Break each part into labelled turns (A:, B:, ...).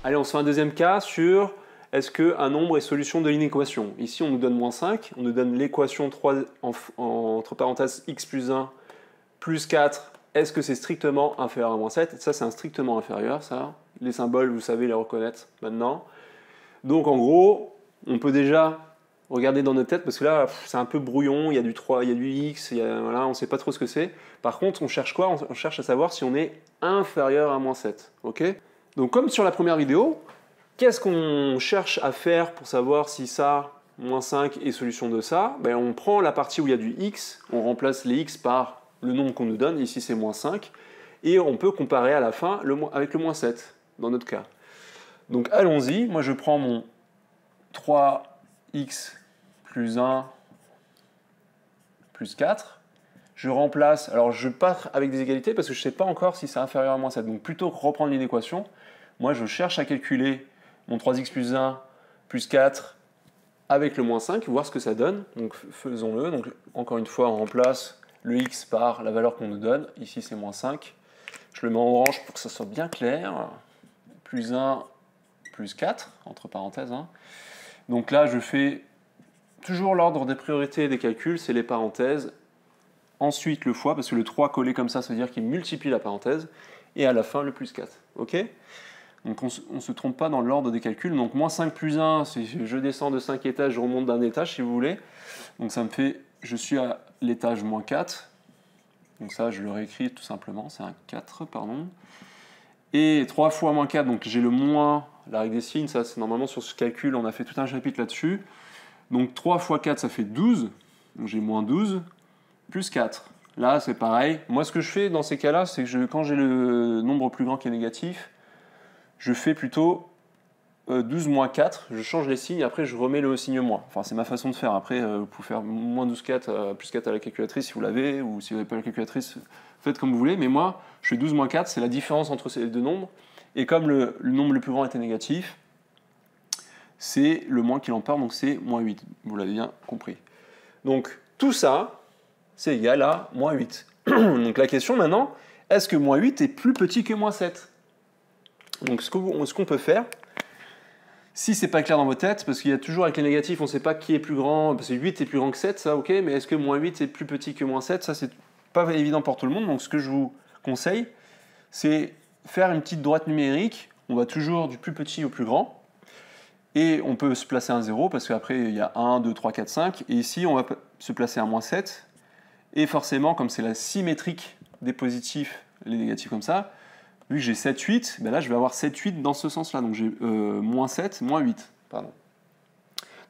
A: Allez, on se fait un deuxième cas sur est-ce qu'un nombre est solution de l'inéquation. Ici, on nous donne moins 5, on nous donne l'équation 3 entre parenthèses x plus 1 plus 4. Est-ce que c'est strictement inférieur à moins 7? Ça, c'est un strictement inférieur, ça. Les symboles, vous savez les reconnaître maintenant. Donc, en gros, on peut déjà regarder dans notre tête, parce que là, c'est un peu brouillon, il y a du 3, il y a du x, voilà, on ne sait pas trop ce que c'est. Par contre, on cherche quoi? On cherche à savoir si on est inférieur à moins 7. Ok? Donc, comme sur la première vidéo, qu'est-ce qu'on cherche à faire pour savoir si ça, moins 5, est solution de ça? Ben, on prend la partie où il y a du x, on remplace les x par le nombre qu'on nous donne, ici c'est moins 5, et on peut comparer à la fin avec le moins 7, dans notre cas. Donc allons-y, moi je prends mon 3x plus 1 plus 4, je remplace, alors je pars avec des égalités parce que je ne sais pas encore si c'est inférieur à moins 7, donc plutôt que reprendre l'inéquation, moi je cherche à calculer mon 3x plus 1 plus 4 avec le moins 5, voir ce que ça donne, donc faisons-le, donc encore une fois on remplace le x par la valeur qu'on nous donne, ici c'est moins 5, je le mets en orange pour que ça soit bien clair, plus 1 plus 4, entre parenthèses, hein. Donc là je fais toujours l'ordre des priorités des calculs, c'est les parenthèses, ensuite le fois, parce que le 3 collé comme ça veut dire qu'il multiplie la parenthèse, et à la fin le plus 4, ok? Donc on ne se trompe pas dans l'ordre des calculs, donc moins 5 plus 1, je descends de 5 étages, je remonte d'un étage si vous voulez, donc ça me fait, je suis à l'étage moins 4, donc ça je le réécris tout simplement, c'est un 4, pardon, et 3 fois moins 4, donc j'ai le moins, la règle des signes, ça c'est normalement sur ce calcul, on a fait tout un chapitre là-dessus, donc 3 fois 4 ça fait 12, donc j'ai moins 12, plus 4, là c'est pareil, moi ce que je fais dans ces cas-là, c'est que quand j'ai le nombre plus grand qui est négatif, je fais plutôt 12 moins 4, je change les signes, après je remets le signe moins. Enfin, c'est ma façon de faire. Après, vous pouvez faire moins 12, 4, plus 4 à la calculatrice si vous l'avez, ou si vous n'avez pas la calculatrice, faites comme vous voulez. Mais moi, je fais 12 moins 4, c'est la différence entre ces deux nombres. Et comme le nombre le plus grand était négatif, c'est le moins qui l'emporte, donc c'est moins 8. Vous l'avez bien compris. Donc, tout ça, c'est égal à moins 8. Donc, la question maintenant, est-ce que moins 8 est plus petit que moins 7? Donc ce qu'on peut faire, si c'est pas clair dans votre tête, parce qu'il y a toujours avec les négatifs, on ne sait pas qui est plus grand, parce que 8 est plus grand que 7, ça ok, mais est-ce que moins 8 est plus petit que moins 7? Ça c'est pas évident pour tout le monde, donc ce que je vous conseille, c'est faire une petite droite numérique, on va toujours du plus petit au plus grand, et on peut se placer à un 0, parce qu'après il y a 1, 2, 3, 4, 5, et ici on va se placer à moins 7, et forcément comme c'est la symétrique des positifs, les négatifs comme ça, vu que j'ai 7, 8, ben là je vais avoir 7, 8 dans ce sens-là. Donc j'ai moins 7, moins 8. Pardon.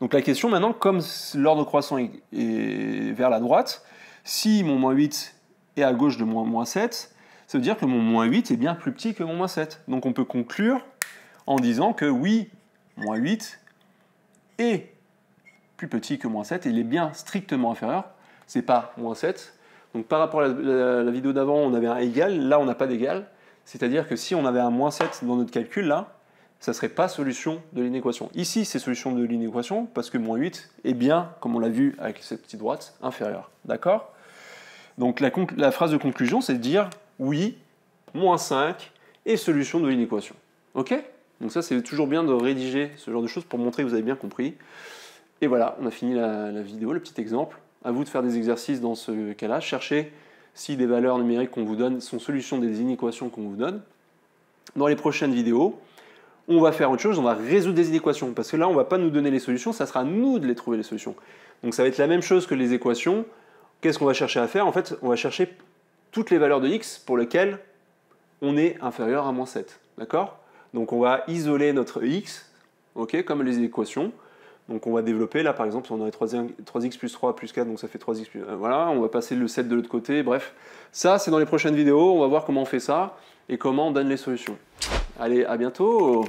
A: Donc la question maintenant, comme l'ordre croissant est vers la droite, si mon moins 8 est à gauche de mon moins 7, ça veut dire que mon moins 8 est bien plus petit que mon moins 7. Donc on peut conclure en disant que oui, moins 8 est plus petit que moins 7, et il est bien strictement inférieur. C'est pas moins 7. Donc par rapport à la vidéo d'avant, on avait un égal, là on n'a pas d'égal. C'est-à-dire que si on avait un moins 7 dans notre calcul, là, ça ne serait pas solution de l'inéquation. Ici, c'est solution de l'inéquation parce que moins 8 est bien, comme on l'a vu avec cette petite droite, inférieur. D'accord? Donc la phrase de conclusion, c'est de dire oui, moins 5 est solution de l'inéquation. Ok? Donc ça, c'est toujours bien de rédiger ce genre de choses pour montrer que vous avez bien compris. Et voilà, on a fini la vidéo, le petit exemple. À vous de faire des exercices dans ce cas-là. Cherchez si des valeurs numériques qu'on vous donne sont solutions des inéquations qu'on vous donne. Dans les prochaines vidéos, on va faire autre chose, on va résoudre des inéquations, parce que là, on ne va pas nous donner les solutions, ça sera à nous de les trouver les solutions. Donc ça va être la même chose que les équations. Qu'est-ce qu'on va chercher à faire? En fait, on va chercher toutes les valeurs de x pour lesquelles on est inférieur à moins 7. D'accord? Donc on va isoler notre x, okay, comme les équations. Donc on va développer, là par exemple, on aurait 3x plus 3 plus 4, donc ça fait 3x plus... voilà, on va passer le 7 de l'autre côté, bref. Ça, c'est dans les prochaines vidéos, on va voir comment on fait ça et comment on donne les solutions. Allez, à bientôt!